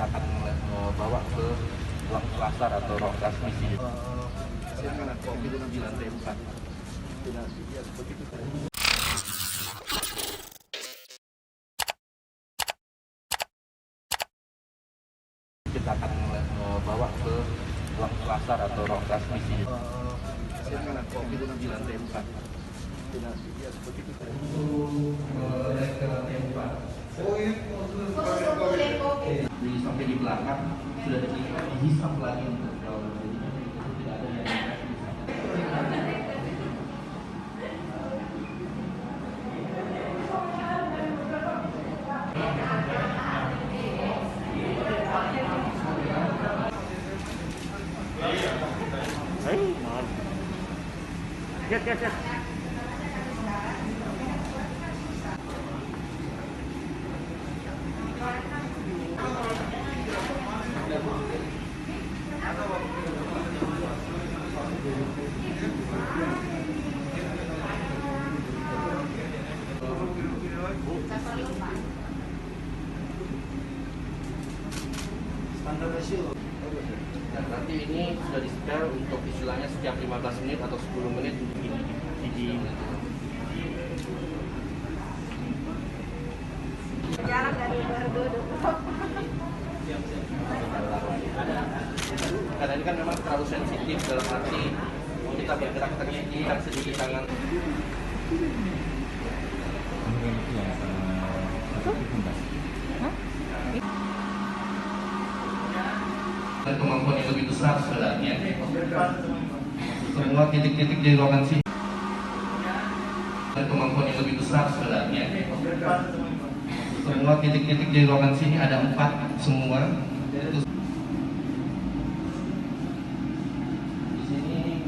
kita akan bawa ke ruang pasar atau ruang transmisi. Silakan kopi di lantai 4. Tidak, ya seperti itu. Kita akan bawa ke ruang pasar atau ruang transmisi. Silakan kopi di lantai 4. Tidak, ya seperti itu. Naik ke lantai 4. Sampai di belakang sudah dihisap lagi untuk tidak ada yang Get. Standar rasio. Dan nanti ini sudah di-setel untuk istilahnya setiap 15 menit atau 10 menit jarak dari berduduk. Karena ini kan memang terlalu sensitif dalam arti kita bergerak terkikikan sedikit tangan. Dan kemampuan yang lebih besar sebenarnya. Semua titik-titik di ruangan sini. Dan kemampuan yang lebih besar sebenarnya. Semua titik-titik di ruangan sini ada 4 semua. Di sini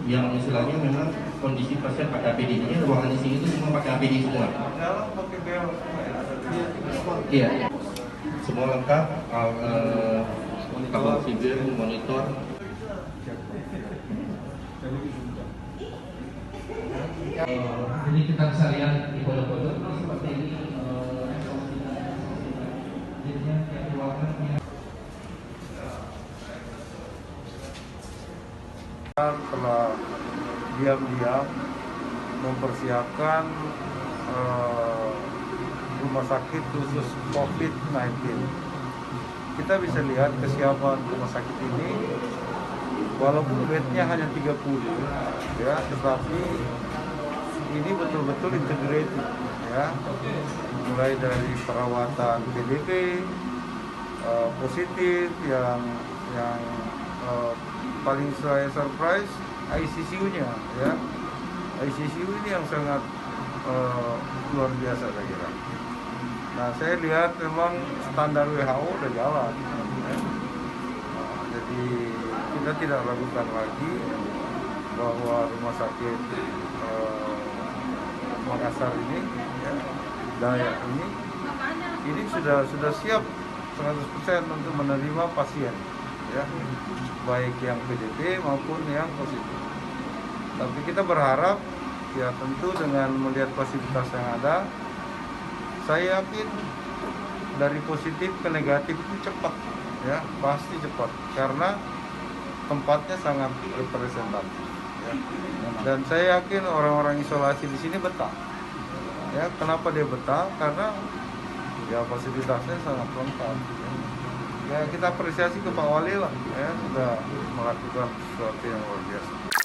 yang istilahnya memang kondisi pasien pakai APD ini, ruangan di sini itu semua pakai APD semua. Iya, semua lengkap, kabel fiber, monitor. Jadi kita bisa lihat di foto-foto seperti ini. Jadinya tiap ruangan telah diam-diam mempersiapkan rumah sakit khusus COVID-19. Kita bisa lihat kesiapan rumah sakit ini, walaupun bednya hanya 30, ya, tetapi ini betul-betul integrated, ya, mulai dari perawatan PDP, positif, yang paling saya surprise ICCU-nya, ya. ICCU ini yang sangat luar biasa saya kira. Nah, saya lihat memang standar WHO udah jalan, ya. Jadi kita tidak ragukan lagi bahwa rumah sakit Makassar ini, ya, Dayak ini sudah siap 100% untuk menerima pasien, ya, baik yang PDP maupun yang positif. Tapi kita berharap, ya, tentu dengan melihat fasilitas yang ada, saya yakin dari positif ke negatif itu cepat, ya, pasti cepat, karena tempatnya sangat representatif, ya. Dan saya yakin orang-orang isolasi di sini betah, ya. Kenapa dia betah? Karena ya fasilitasnya sangat lengkap, ya. Kita apresiasi ke Pak Wali lah, ya, sudah melakukan sesuatu yang luar biasa.